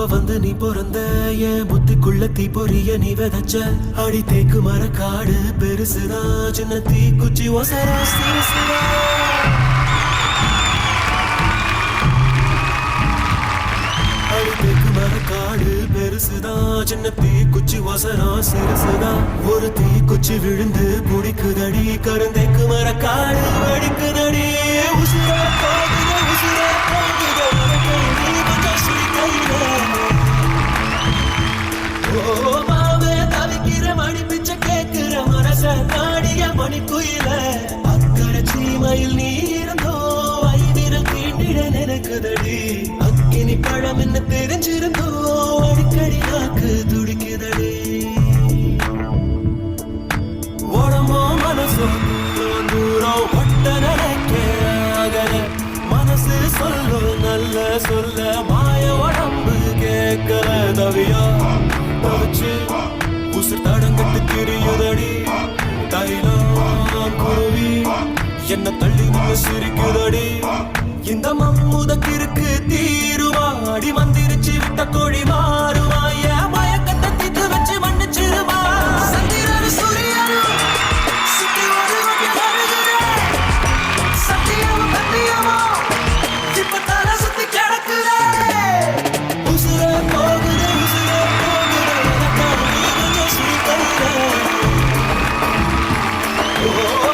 வந்து நீ பிறந்த என் புத்திக்குள்ள தீ பொரிய நீ விதைச்ச அடி தேக்கு மர காடு பெருசுதா சின்ன தீ குச்சி ஒசரா சிறுசுதா அடி தேக்கு மர காடு பெருசுதா சின்ன தீ குச்சி ஒசரா சிறுசுதா ஒரு தீ குச்சி விழுந்து புடிக்குதடி கருந்தேக்கு மர காடு வெடிக்குதடி உசுரா போகுது உசுரா போகுது மாவே தவிக்கிற மணி பிச்சை கேட்கிற மனச நாடிய மணி குயில அக்கறை சீமையில் நீ இருந்தோ ஐவிரல் தீண்டிட நினைக்குதடி அக்கினி பழம் என்ன தெரிஞ்சிருந்தோ அடிக்கடி நாக்கு துடிக்குதடி உடம்போ மனசோ தூரம் ஒட்ட நினைக்க மனசு சொல்லும் நல்ல சொல்ல மாய உடம்பு கேட்கல தவியா தவிச்சு உசுர் தடங்கட்டு திரியுதடி தைலம் குருவி என்ன தள்ளி நின்று சிரிக்குதடி இந்த மம்முதக்கிற்கு தீருவா அடி மந்திரிச்சு விட்ட கோழி மாறுவா என் மயக்கத்தை தீத்து வச்சு மன்னிச்சிருவா சந்திரன் சூரியன் சுத்தி ஒரு வகை வருகிறே சத்தியம் சத்தியமா இப்ப தலை சுத்தி கிடக்குறே உசுரே போகுது உசுரே போகுது எனக்காக நீ கொஞ்சம் சுரிக்கையிலே ஓ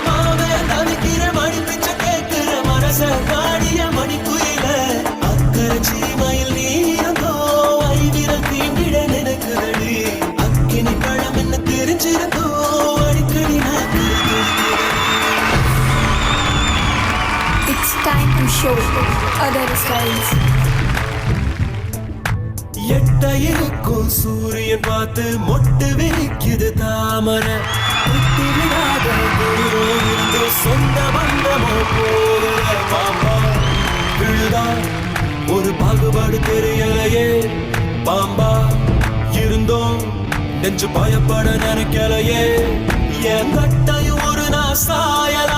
மாவே தவிக்கிற மணி பிச்சை கேட்கிற மனச நாடிய மணி குயில அக்கறை சீமையில் நீ இருந்தோ ஐவிரல் தீண்டிட நினைக்குதடி அக்கினி பழம் என்ன தெரிஞ்சிருந்தோ அடிக்கடி நாக்கு It's time to show other styles. எட்ட இருக்கும் சூரியன் பார்த்து மொட்டு விரிக்குது தாமரை விட்டு விடாத குளிரும் இருந்து சொந்த பந்தமோ போகிற பாம்பா விழுதா ஒரு பாகுபாடு தெரியலையே பாம்பா இருந்தோம் நெஞ்சு பயப்பட நினைக்கலையே என் கட்டையும் ஒரு நான் சாயல